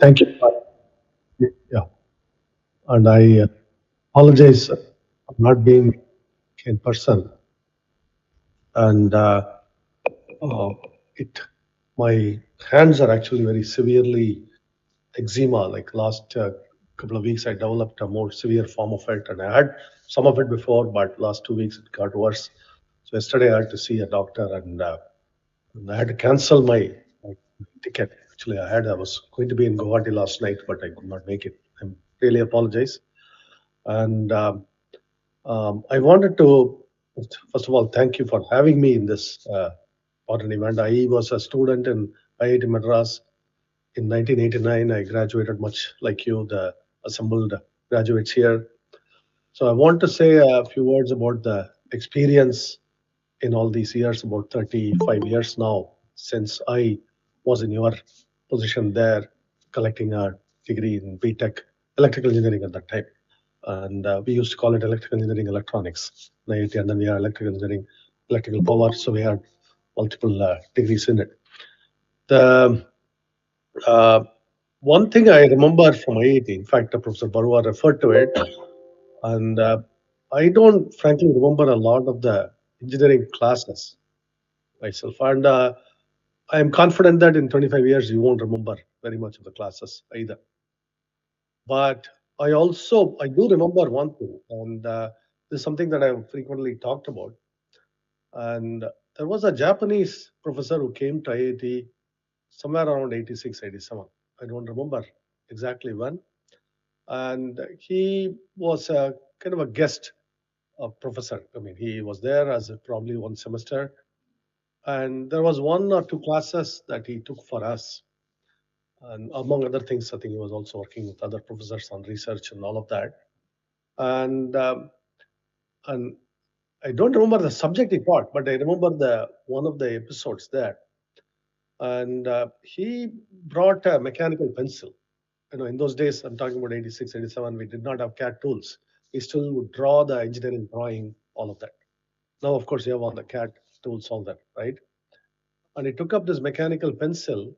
Thank you. Yeah, and I apologize for not being in person. And uh, it, my hands are actually very severely eczema. Like last couple of weeks, I developed a more severe form of it, and I had some of it before, but last 2 weeks it got worse. So yesterday I had to see a doctor, and I had to cancel my ticket. Actually, I was going to be in Guwahati last night, but I could not make it. I really apologize. And I wanted to, first of all, thank you for having me in this important event. I was a student in IIT Madras in 1989. I graduated much like you, the assembled graduates here. So I want to say a few words about the experience in all these years, about 35 years now, since I was in your position there, collecting a degree in BTech, electrical engineering at that time. And we used to call it electrical engineering electronics, right? And then we had electrical engineering, electrical power. So we had multiple degrees in it. The uh, one thing I remember from IIT, in fact, Professor Barua referred to it, and I don't frankly remember a lot of the engineering classes myself. And I am confident that in 25 years you won't remember very much of the classes either. But I do remember one thing, and this is something that I have frequently talked about. And there was a Japanese professor who came to IIT somewhere around 86, 87. I don't remember exactly when. And he was a kind of a guest professor. I mean, he was there as probably one semester. And there was one or two classes that he took for us. And among other things, I think he was also working with other professors on research and all of that. And and I don't remember the subject he taught, but I remember the one of the episodes there. And he brought a mechanical pencil. In those days, I'm talking about 86, 87, we did not have CAD tools. We still would draw the engineering drawing, all of that. Now, of course, you have all the CAD tools, all that, right? And he took up this mechanical pencil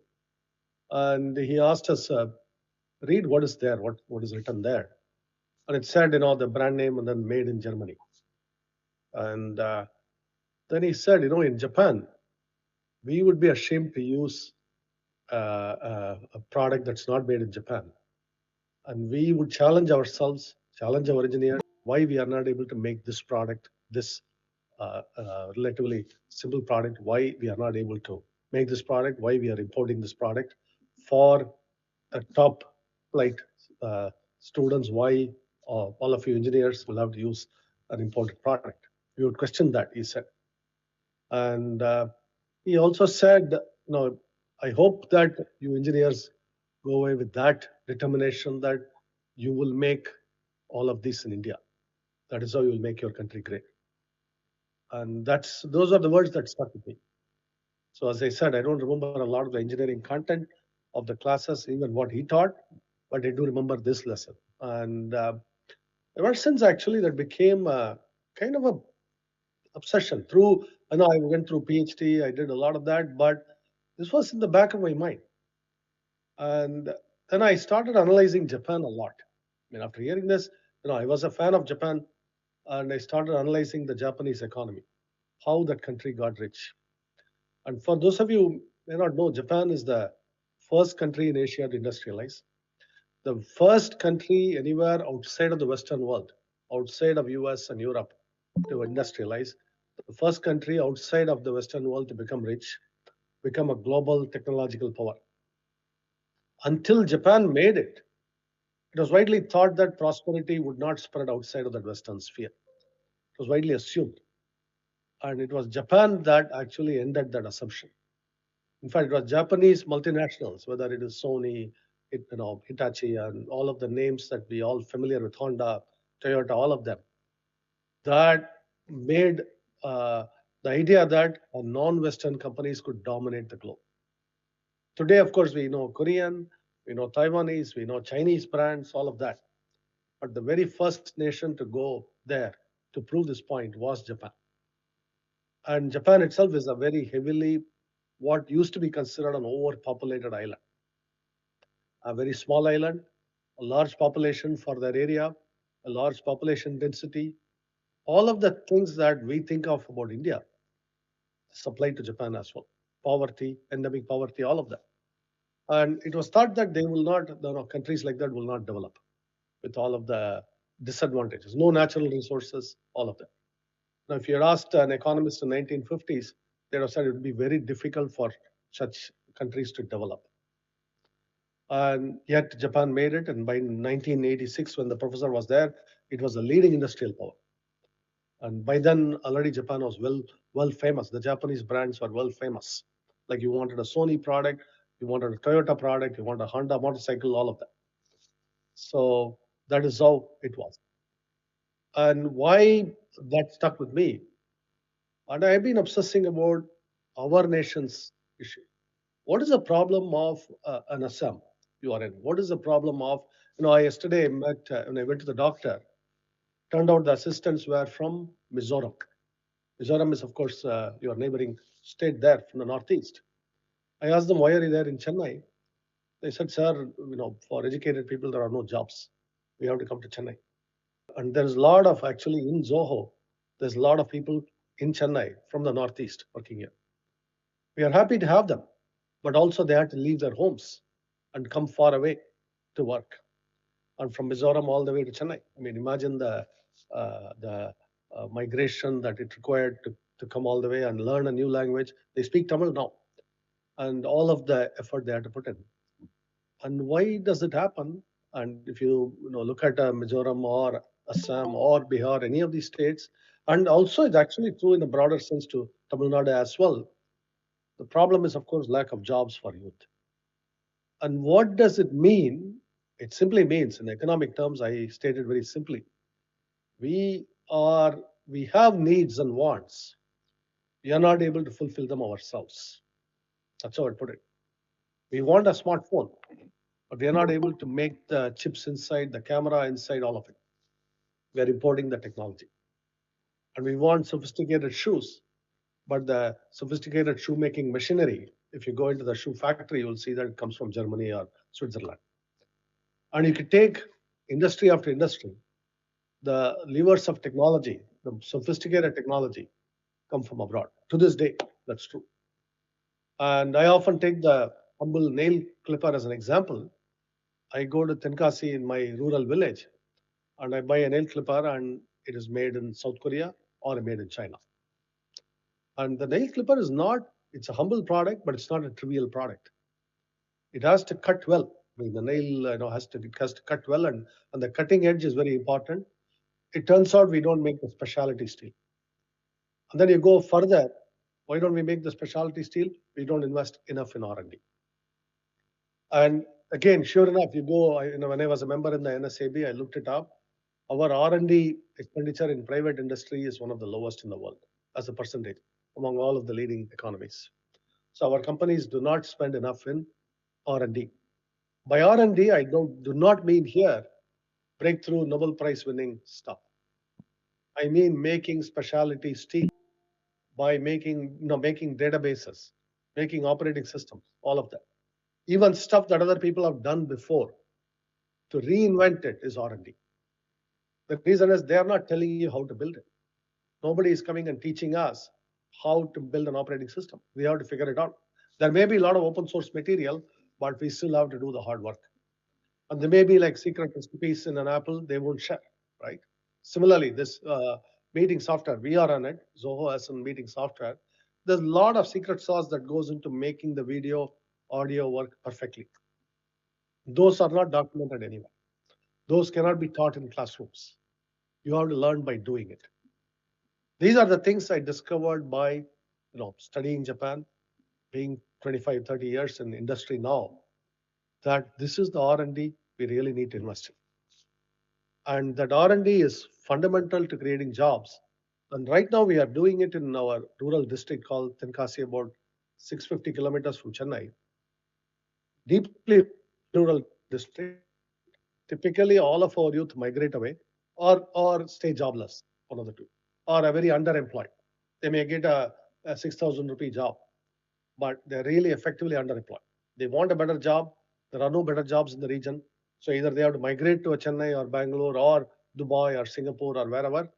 and he asked us, read what is there, what is written there. And it said, the brand name and then made in Germany. And then he said, in Japan, we would be ashamed to use a product that's not made in Japan. And we would challenge ourselves, challenge our engineers, why we are not able to make this product, this relatively simple product, why we are not able to make this product, why we are importing this product for the top flight students, why all of you engineers will have to use an imported product. We would question that, he said. And he also said, I hope that you engineers go away with that determination that you will make all of this in India. That is how you will make your country great. And those are the words that stuck with me. So as I said, I don't remember a lot of the engineering content of the classes, even what he taught, but I do remember this lesson. And ever since actually that became kind of a obsession through, I know I went through PhD, I did a lot of that, but this was in the back of my mind. And then I started analyzing Japan a lot. I mean, after hearing this, I was a fan of Japan and I started analyzing the Japanese economy, how that country got rich. And for those of you who may not know, Japan is the first country in Asia to industrialize, the first country anywhere outside of the Western world, outside of US and Europe to industrialize, the first country outside of the Western world to become rich, become a global technological power. Until Japan made it, it was widely thought that prosperity would not spread outside of that Western sphere. It was widely assumed. And it was Japan that actually ended that assumption. In fact, it was Japanese multinationals, whether it is Sony, Hitachi, and all of the names that we all familiar with, Honda, Toyota, all of them, that made the idea that non-Western companies could dominate the globe. Today, of course, we know Korean, we know Taiwanese, we know Chinese brands, all of that. But the very first nation to go there to prove this point was Japan. And Japan itself is a very heavily, what used to be considered an overpopulated island. a very small island, a large population for their area, a large population density. All of the things that we think of about India supply to Japan as well. Poverty, endemic poverty, all of that. And it was thought that they will not, countries like that will not develop with all of the disadvantages. No natural resources, all of that. Now, if you had asked an economist in 1950s, they'd have said it would be very difficult for such countries to develop. And yet Japan made it, and by 1986, when the professor was there, it was a leading industrial power. And by then, already Japan was well famous. The Japanese brands were well famous. Like you wanted a Sony product, you wanted a Toyota product, you wanted a Honda motorcycle, all of that. So that is how it was. And why that stuck with me. And I've been obsessing about our nation's issue. What is the problem of an Assam you are in? What is the problem of, I yesterday met, when I went to the doctor, turned out the assistants were from Mizoram. Mizoram is, of course, your neighboring state there from the northeast. I asked them, why are you there in Chennai? They said, sir, for educated people, there are no jobs. We have to come to Chennai. And there's a lot of, actually, in Zoho, there's a lot of people in Chennai from the northeast working here. We are happy to have them, but also they had to leave their homes and come far away to work. And from Mizoram all the way to Chennai. I mean, imagine the migration that it required to come all the way and learn a new language. They speak Tamil now, and all of the effort they had to put in. And why does it happen? And if you look at Mizoram or Assam or Bihar, any of these states, and also it's actually true in a broader sense to Tamil Nadu as well. The problem is, of course, lack of jobs for youth. And what does it mean? It simply means, in economic terms, I stated very simply, we have needs and wants. We are not able to fulfill them ourselves. That's how I put it. We want a smartphone, but we are not able to make the chips inside, the camera inside, all of it. We are importing the technology. And we want sophisticated shoes, but the sophisticated shoemaking machinery, if you go into the shoe factory, you'll see that it comes from Germany or Switzerland. And you could take industry after industry, the levers of technology, the sophisticated technology come from abroad. To this day, that's true. And I often take the humble nail clipper as an example. I go to Tenkasi in my rural village and I buy a nail clipper and it is made in South Korea or made in China. And the nail clipper is not, it's a humble product, but it's not a trivial product. It has to cut well. I mean, the nail it has to cut well, and the cutting edge is very important. It turns out we don't make the specialty steel. And then you go further. Why don't we make the specialty steel? We don't invest enough in R&D. And again, sure enough, you go. When I was a member in the NSAB, I looked it up. Our R&D expenditure in private industry is one of the lowest in the world as a percentage among all of the leading economies. So our companies do not spend enough in R&D. By R&D, I do not mean here breakthrough Nobel Prize winning stuff. I mean making specialty steel by making databases, making operating systems, all of that. Even stuff that other people have done before. To reinvent it is R&D. The reason is they are not telling you how to build it. Nobody is coming and teaching us how to build an operating system. We have to figure it out. There may be a lot of open source material, but we still have to do the hard work. And there may be like secret recipes in an Apple they won't share, right? Similarly, this meeting software, we are on it, Zoho has some meeting software. There's a lot of secret sauce that goes into making the video, audio work perfectly. Those are not documented anywhere. Those cannot be taught in classrooms. You have to learn by doing it. These are the things I discovered by studying Japan, being 25, 30 years in the industry now, that this is the R&D we really need to invest in. And that R&D is fundamental to creating jobs. And right now we are doing it in our rural district called Tenkasi, about 650 kilometers from Chennai. Deeply rural district. Typically, all of our youth migrate away or stay jobless, one of the two, or are very underemployed. They may get a 6,000 rupee job, but they're really effectively underemployed. They want a better job, There are no better jobs in the region. So either they have to migrate to a Chennai or Bangalore or Dubai or Singapore or wherever,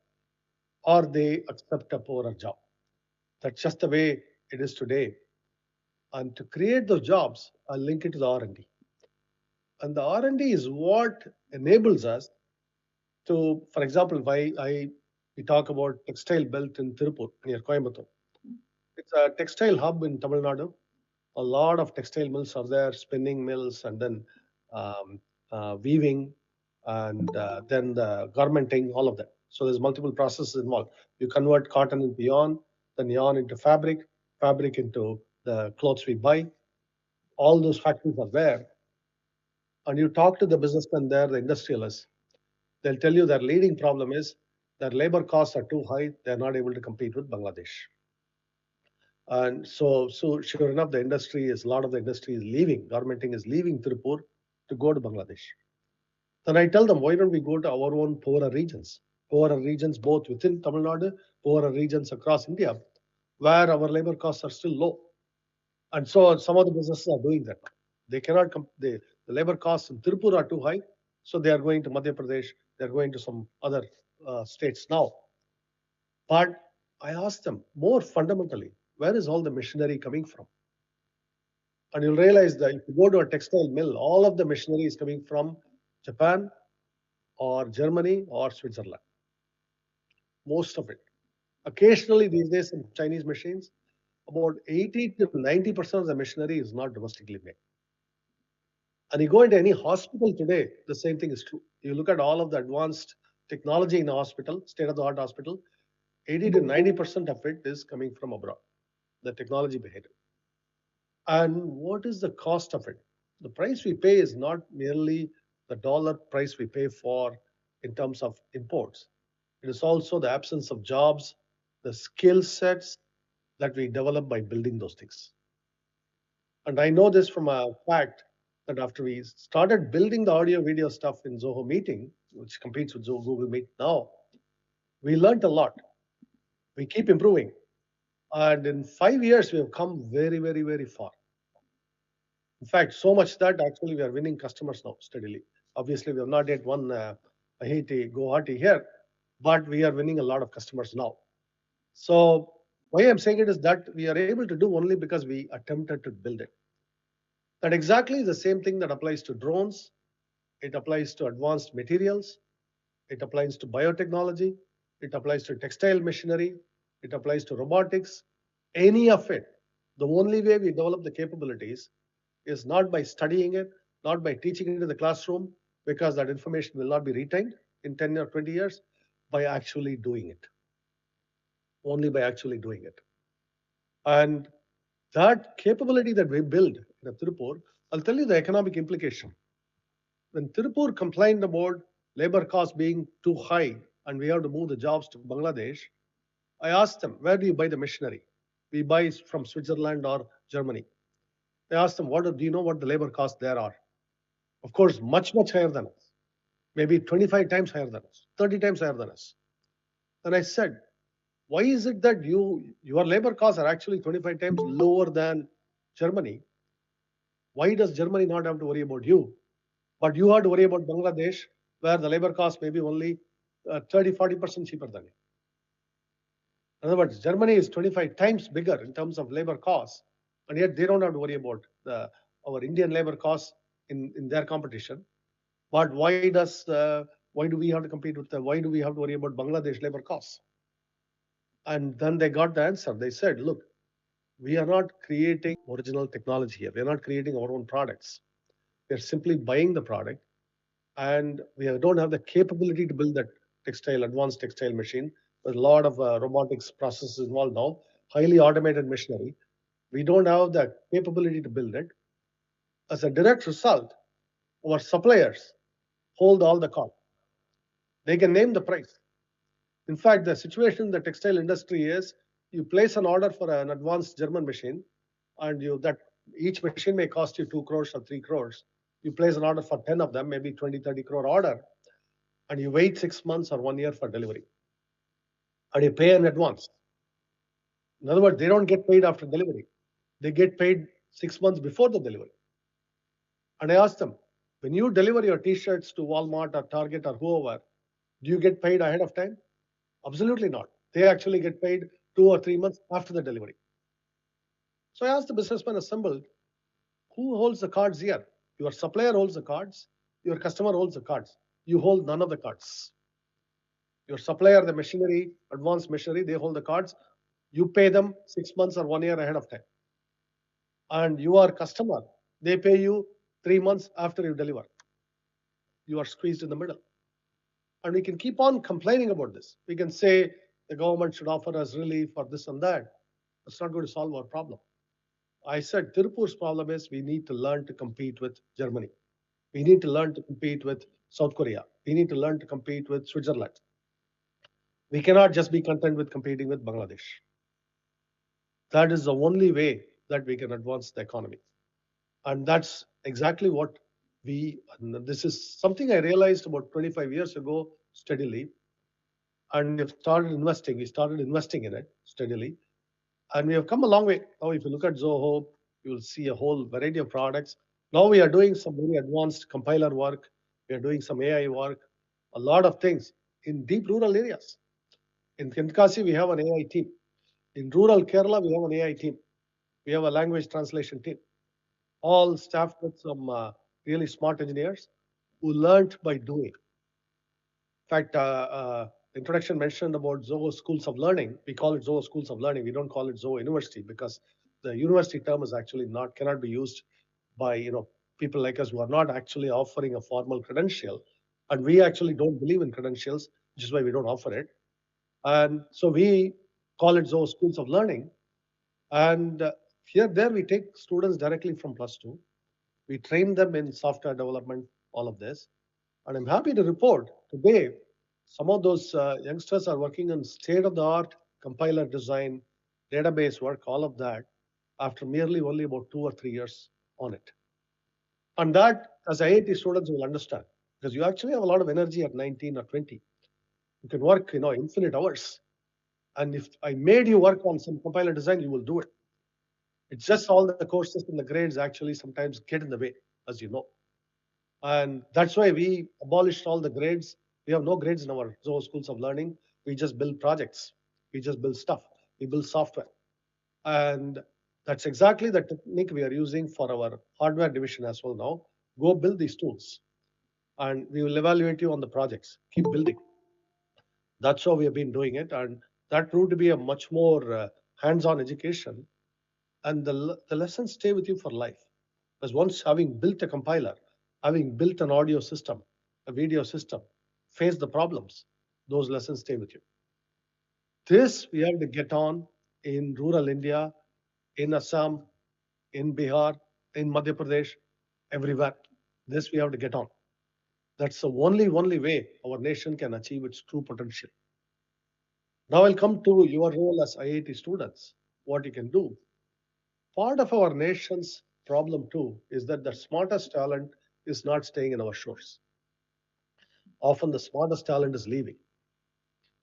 or they accept a poorer job. That's just the way it is today. And to create those jobs, I'll link it to the R&D. And the R&D is what enables us to, for example, why we talk about textile belt in Tirupur near Coimbatore. It's a textile hub in Tamil Nadu. A lot of textile mills are there, spinning mills, and then um, weaving, and then the garmenting, all of that. So there's multiple processes involved. You convert cotton into yarn, then yarn into fabric, fabric into the clothes we buy. All those factories are there. And you talk to the businessmen there, the industrialists, they'll tell you their leading problem is their labor costs are too high. They're not able to compete with Bangladesh. And so sure enough, the industry is a lot of the industry is leaving. Garmenting is leaving Tirupur to go to Bangladesh. Then I tell them, why don't we go to our own poorer regions both within Tamil Nadu, poorer regions across India, where our labor costs are still low. And so some of the businesses are doing that. They cannot, the labor costs in Tirupur are too high, so they are going to Madhya Pradesh, they're going to some other states now. But I asked them more fundamentally, where is all the machinery coming from? And you'll realize that if you go to a textile mill, all of the machinery is coming from Japan or Germany or Switzerland. Most of it. Occasionally these days, some Chinese machines, about 80 to 90% of the machinery is not domestically made. And you go into any hospital today, the same thing is true. You look at all of the advanced technology in the hospital, state of the art hospital, 80 to 90% of it is coming from abroad, the technology behind it. And what is the cost of it? The price we pay is not merely the dollar price we pay for in terms of imports. It is also the absence of jobs, the skill sets that we develop by building those things. And I know this from a fact that after we started building the audio video stuff in Zoho Meeting, which competes with Zoho Google Meet now, we learned a lot. We keep improving. And in 5 years, we have come very, very, very far. In fact, so much that actually we are winning customers now steadily. Obviously, we have not yet won IITGuwahati here, but we are winning a lot of customers now. So why I'm saying it is that we are able to do only because we attempted to build it. That exactly the same thing that applies to drones. It applies to advanced materials. It applies to biotechnology. It applies to textile machinery. It applies to robotics. Any of it. The only way we develop the capabilities is not by studying it, not by teaching it in the classroom, because that information will not be retained in 10 or 20 years, by actually doing it. Only by actually doing it. And that capability that we build in Tirupur, I'll tell you the economic implication. When Tirupur complained about labor costs being too high and we have to move the jobs to Bangladesh, I asked them, where do you buy the machinery? We buy from Switzerland or Germany. I asked them, do you know what the labor costs there are? Of course, much, much higher than us. Maybe 25 times higher than us, 30 times higher than us. And I said, why is it that your labor costs are actually 25 times lower than Germany? Why does Germany not have to worry about you? But you have to worry about Bangladesh, where the labor cost may be only 30, 40% cheaper than you. In other words, Germany is 25 times bigger in terms of labor costs, and yet they don't have to worry about our Indian labor costs in their competition. But why do we have to compete with why do we have to worry about Bangladesh labor costs? And then they got the answer. They said, look, we are not creating original technology here. We are not creating our own products. We are simply buying the product, and we don't have the capability to build that advanced textile machine. There's a lot of robotics processes involved now, highly automated machinery. We don't have the capability to build it. As a direct result, our suppliers hold all the cost. They can name the price. In fact, the situation in the textile industry is you place an order for an advanced German machine, and that each machine may cost you 2 crores or 3 crores. You place an order for 10 of them, maybe 20, 30 crore order, and you wait 6 months or 1 year for delivery. And you pay in advance. In other words, they don't get paid after delivery. They get paid 6 months before the delivery. And I asked them, when you deliver your t-shirts to Walmart or Target or whoever, do you get paid ahead of time? Absolutely not. They actually get paid 2 or 3 months after the delivery. So I asked the businessman assembled, who holds the cards here? Your supplier holds the cards, your customer holds the cards. You hold none of the cards. Your supplier, the machinery, advanced machinery, they hold the cards. You pay them 6 months or 1 year ahead of time. And your customer, they pay you 3 months after you deliver. You are squeezed in the middle. And we can keep on complaining about this. We can say the government should offer us relief for this and that. That's not going to solve our problem. I said Tirupur's problem is we need to learn to compete with Germany. We need to learn to compete with South Korea. We need to learn to compete with Switzerland. We cannot just be content with competing with Bangladesh. That is the only way that we can advance the economy. And that's exactly what and this is something I realized about 25 years ago steadily. And we started investing in it steadily. And we have come a long way. Now, if you look at Zoho, you will see a whole variety of products. Now we are doing some very advanced compiler work. We are doing some AI work, a lot of things in deep rural areas. In Tenkasi, we have an AI team. In rural Kerala, we have an AI team. We have a language translation team, all staffed with some really smart engineers who learned by doing. In fact, the introduction mentioned about Zoho Schools of Learning. We call it Zoho Schools of Learning. We don't call it Zoho University because the university term is actually cannot be used by people like us who are not actually offering a formal credential, and we actually don't believe in credentials, which is why we don't offer it. And so we call it Zoho Schools of Learning. And there we take students directly from +2. We train them in software development, all of this. And I'm happy to report today, some of those youngsters are working on state-of-the-art compiler design, database work, all of that, after merely only about 2 or 3 years on it. And that, as IIT students will understand, because you actually have a lot of energy at 19 or 20. You can work, infinite hours. And if I made you work on some compiler design, you will do it. It's just all the courses and the grades actually sometimes get in the way, as you know. And that's why we abolished all the grades. We have no grades in our Zoho Schools of Learning. We just build projects. We just build stuff. We build software. And that's exactly the technique we are using for our hardware division as well now. Go build these tools. And we will evaluate you on the projects. Keep building. That's how we have been doing it. And that proved to be a much more hands-on education. And the lessons stay with you for life. Because once having built a compiler, having built an audio system, a video system, face the problems, those lessons stay with you. This we have to get on in rural India, in Assam, in Bihar, in Madhya Pradesh, everywhere. This we have to get on. That's the only way our nation can achieve its true potential. Now I'll come to your role as IIT students, what you can do. Part of our nation's problem too is that the smartest talent is not staying in our shores. Often the smartest talent is leaving.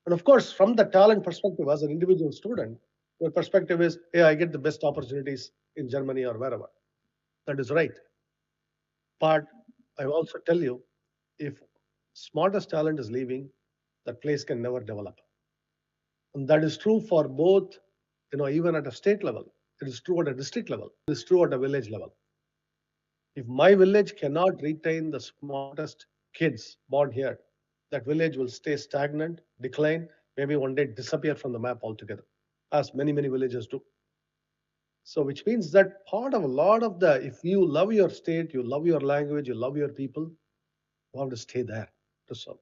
And of course, from the talent perspective, as an individual student, your perspective is, hey, I get the best opportunities in Germany or wherever. That is right. But I also tell you, if smartest talent is leaving, that place can never develop. And that is true for both, even at a state level. It is true at a district level. It is true at a village level. If my village cannot retain the smartest kids born here, that village will stay stagnant, decline, maybe one day disappear from the map altogether, as many, many villages do. So, which means that part of a lot of if you love your state, you love your language, you love your people, you have to stay there to serve.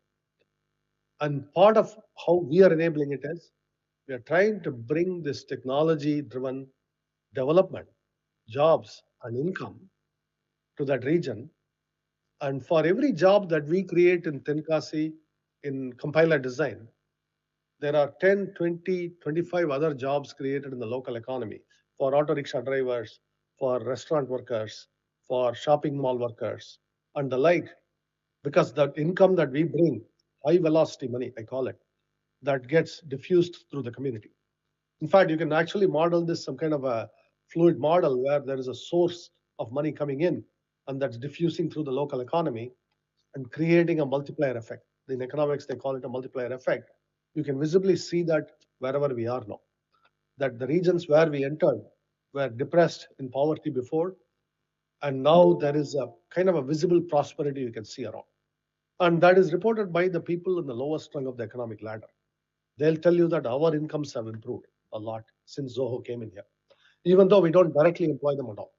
And part of how we are enabling it is we are trying to bring this technology driven development, jobs, and income to that region. And for every job that we create in Tenkasi in compiler design, there are 10, 20, 25 other jobs created in the local economy for auto rickshaw drivers, for restaurant workers, for shopping mall workers, and the like. Because the income that we bring, high velocity money, I call it, that gets diffused through the community. In fact, you can actually model this some kind of a fluid model where there is a source of money coming in and that's diffusing through the local economy and creating a multiplier effect. In economics, they call it a multiplier effect. You can visibly see that wherever we are now, that the regions where we entered were depressed in poverty before, and now there is a kind of a visible prosperity you can see around. And that is reported by the people in the lowest rung of the economic ladder. They'll tell you that our incomes have improved a lot since Zoho came in here, even though we don't directly employ them at all.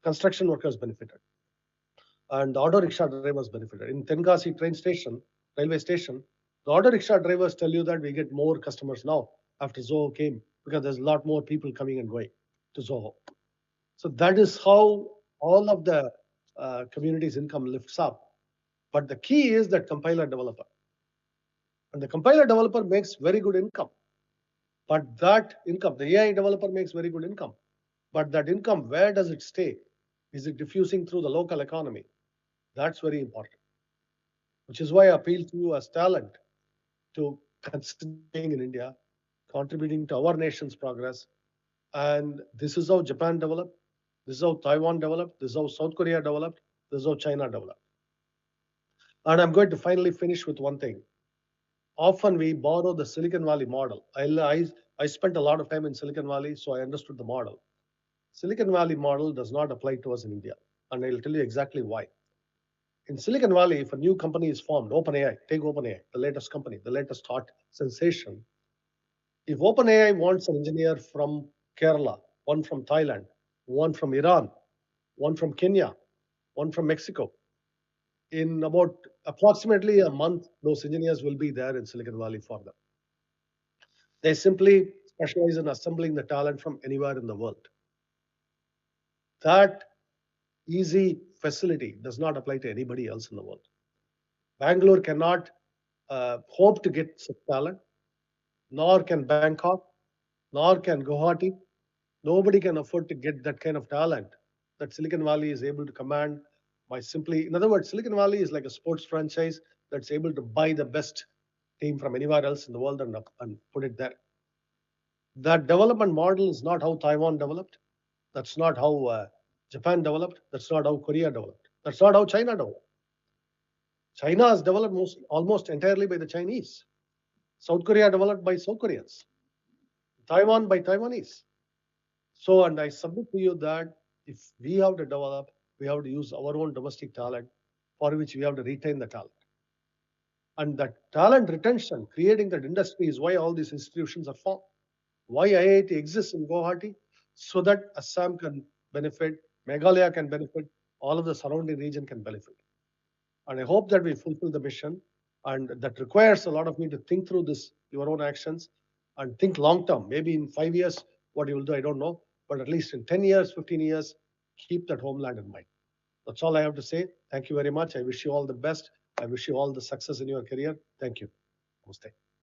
Construction workers benefited, and the auto rickshaw drivers benefited. In Tenkasi train station, railway station, the auto rickshaw drivers tell you that we get more customers now after Zoho came because there's a lot more people coming and going to Zoho. So that is how all of the community's income lifts up. But the key is that compiler developer. And the compiler developer makes very good income. But that income, the AI developer makes very good income. But that income, where does it stay? Is it diffusing through the local economy? That's very important. Which is why I appeal to you as talent to consider staying in India, contributing to our nation's progress. And this is how Japan developed. This is how Taiwan developed. This is how South Korea developed. This is how China developed. And I'm going to finally finish with one thing. Often we borrow the Silicon Valley model. I spent a lot of time in Silicon Valley, so I understood the model. Silicon Valley model does not apply to us in India. And I'll tell you exactly why. In Silicon Valley, if a new company is formed, OpenAI, take OpenAI, the latest company, the latest hot sensation. If OpenAI wants an engineer from Kerala, one from Thailand, one from Iran, one from Kenya, one from Mexico, in about approximately a month, those engineers will be there in Silicon Valley for them. They simply specialize in assembling the talent from anywhere in the world. That easy facility does not apply to anybody else in the world. Bangalore cannot hope to get such talent, nor can Bangkok, nor can Guwahati. Nobody can afford to get that kind of talent that Silicon Valley is able to command by simply, in other words, Silicon Valley is like a sports franchise that's able to buy the best team from anywhere else in the world and put it there. That development model is not how Taiwan developed. That's not how Japan developed. That's not how Korea developed. That's not how China developed. China is developed almost entirely by the Chinese. South Korea developed by South Koreans. Taiwan by Taiwanese. So, and I submit to you that if we have to develop, we have to use our own domestic talent, for which we have to retain the talent. And that talent retention, creating that industry, is why all these institutions are formed. Why IIT exists in Guwahati? So that Assam can benefit, Meghalaya can benefit, all of the surrounding region can benefit. And I hope that we fulfill the mission. And that requires a lot of me to think through this, your own actions, and think long term. Maybe in 5 years, what you will do, I don't know. But at least in 10 years, 15 years, keep that homeland in mind. That's all I have to say. Thank you very much. I wish you all the best. I wish you all the success in your career. Thank you. Namaste.